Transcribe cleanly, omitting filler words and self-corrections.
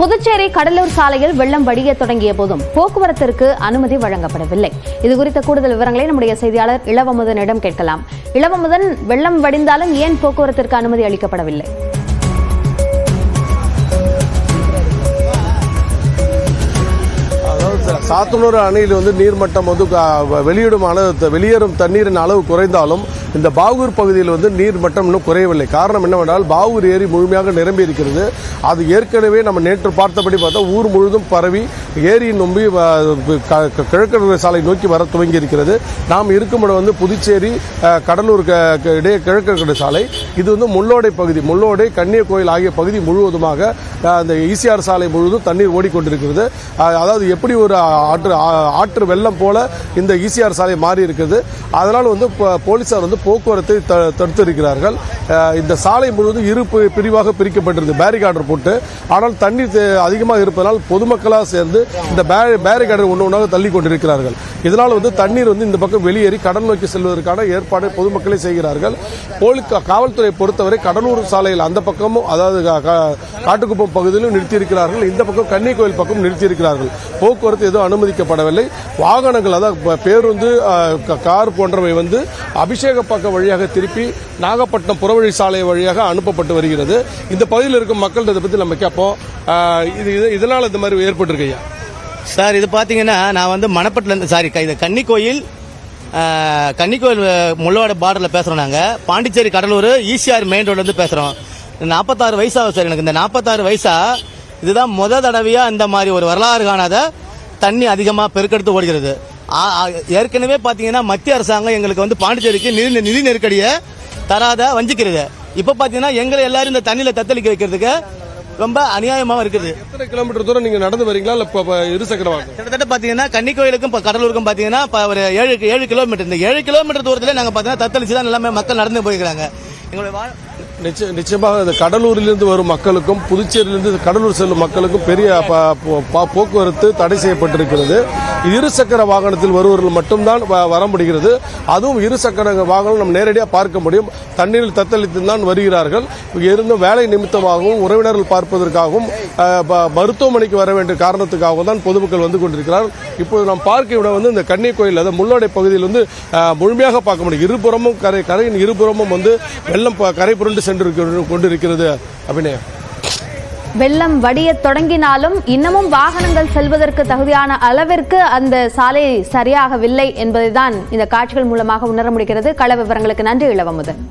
புதுச்சேரி கடலூர் சாலையில் வெள்ளம் வடிய தொடங்கிய போதும் போக்குவரத்திற்கு அனுமதி வழங்கப்படவில்லை. இதுகுறித்த கூடுதல் விவரங்களை நம்முடைய செய்தியாளர் இளவமுதனிடம் கேட்கலாம். இளவமுதன், வெள்ளம் வடிந்தாலும் ஏன் போக்குவரத்திற்கு அனுமதி அளிக்கப்படவில்லை? சாத்தனூர் அணையில் நீர்மட்டம் வெளியேறும் தண்ணீரின் அளவு குறைந்தாலும் இந்த பாகூர் பகுதியில் நீர்மட்டம் இன்னும் குறையவில்லை. காரணம் என்னவென்றால் பாகூர் ஏரி முழுமையாக நிரம்பி இருக்கிறது. அது ஏற்கனவே நம்ம நேற்று பார்த்தபடி பார்த்தா ஊர் முழுதும் பரவி ஏரியின் நம்பி கிழக்கு சாலை நோக்கி வர துவங்கி இருக்கிறது. நாம் இருக்கும் இடம் புதுச்சேரி கடலூர் இடையே கிழக்கு சாலை. இது முள்ளோடை பகுதி, முள்ளோடை கன்னியகோயில் ஆகிய பகுதி முழுவதுமாக அந்த ஈசிஆர் சாலை முழுவதும் தண்ணீர் ஓடிக்கொண்டிருக்கிறது. அதாவது எப்படி ஒரு ஆற்று வெள்ளம் போல இந்த ஈசிஆர் சாலை மாறி இருக்கிறது. அதனால் போலீசார் போக்குவரத்தை தடுத்து இருக்கிறார்கள். இந்த சாலை முழுவதும் இரு பிரிவாக பிரிக்கப்பட்டிருந்தது பேரிகார்டர் போட்டு. ஆனால் தண்ணீர் அதிகமாக இருப்பதனால் பொதுமக்களாக சேர்ந்து இந்த பேரிகார்டர் ஒன்றாக தள்ளி கொண்டிருக்கிறார்கள். இதனால் தண்ணீர் இந்த பக்கம் வெளியேறி கடல் நோக்கி செல்வதற்கான ஏற்பாடு பொதுமக்களே செய்கிறார்கள். காவல்துறை பொறுத்தவரை கடலூர் சாலையில் அந்த பக்கமும், அதாவது காட்டுக்குப்பம் பகுதியிலும் நிறுத்தியிருக்கிறார்கள். இந்த பக்கம் கன்னிக்கோயில் பக்கம் நிறுத்தியிருக்கிறார்கள். போக்குவரத்து எதுவும் அனுமதிக்கப்படவில்லை. வாகனங்கள், அதாவது பேருந்து, கார் போன்றவை அபிஷேகப்பாக்கம் வழியாக திருப்பி நாகப்பட்டினம் புறவழி சாலை வழியாக அனுப்பப்பட்டு வருகிறது. இந்த பகுதியில் இருக்கும் மக்கள் இதை பற்றி நம்ம கேட்போம். இதனால் இந்த மாதிரி ஏற்பட்டிருக்கையா சார்? இது பார்த்தீங்கன்னா நான் மணப்பட்டிலேருந்து இது கன்னிக்கோயில் முள்ளோட பார்டரில் பேசுகிறோம். நாங்கள் பாண்டிச்சேரி கடலூர் ஈசிஆர் மெயின் ரோட்லேருந்து பேசுகிறோம். 46 வயசாகும் சார் எனக்கு. இந்த 46 வயசா இதுதான் முத தடவையாக இந்த மாதிரி ஒரு வரலாறு காணாத தண்ணி அதிகமாக பெருக்கெடுத்து ஓடுகிறது. ஏற்கனவே பார்த்தீங்கன்னா மத்திய அரசாங்கம் எங்களுக்கு பாண்டிச்சேரிக்கு நிதி நெருக்கடியை தராத வஞ்சிக்கிறது. இப்போ பார்த்தீங்கன்னா எங்களை எல்லாரும் இந்த தண்ணியில் தத்தளிக்க வைக்கிறதுக்கு ரொம்ப அநியாயமாக இருக்குது. எத்தனை கிலோமீட்டர் தூரம் நீங்க நடந்து வரீங்களா இல்ல இருசக்கர வாகனம்? கிட்டத்தட்ட பாத்தீங்கன்னா கன்னிக்கோயிலுக்கும் கடலூருக்கும் பாத்தீங்கன்னா ஒரு 7 கிலோமீட்டர். இந்த 7 கிலோமீட்டர் தூரத்துல நாங்க பாத்தீங்கன்னா தத்தளிச்சு தான் எல்லாமே மக்கள் நடந்து போயிருக்காங்க. நிச்சயமாக இந்த கடலூரிலிருந்து வரும் மக்களுக்கும் புதுச்சேரியிலிருந்து கடலூர் செல்லும் மக்களுக்கும் பெரிய போக்குவரத்து தடை செய்யப்பட்டிருக்கிறது. இருசக்கர வாகனத்தில் வருவர்கள் மட்டும்தான் வர முடிகிறது. அதுவும் இருசக்கர வாகனம் நம்ம நேரடியாக பார்க்க முடியும். தண்ணீரில் தத்தளித்து தான் வருகிறார்கள். இருந்தும் வேலை நிமித்தமாகவும் உறவினர்கள் பார்ப்பதற்காகவும் மருத்துவமனைக்கு வர வேண்டிய காரணத்துக்காகவும் தான் பொதுமக்கள் வந்து கொண்டிருக்கிறார்கள். இப்போது நாம் பார்க்க விட இந்த கன்னிக்கோயில், அதாவது முள்ளோடை பகுதியில் முழுமையாக பார்க்க முடியும். இருபுறமும் கரையின் இருபுறமும் வெள்ளம் கரை புரண்டு சென்று கொண்டிருக்கிறது. அபிநயம், வெள்ளம் வடிய தொடங்கினாலும் இன்னமும் வாகனங்கள் செல்வதற்கு தகுதியான அளவிற்கு அந்த சாலை சரியாகவில்லை என்பதைதான் இந்த காட்சிகள் மூலமாக உணர முடிகிறது. கள விவரங்களுக்கு நன்றி இளவமுதன்.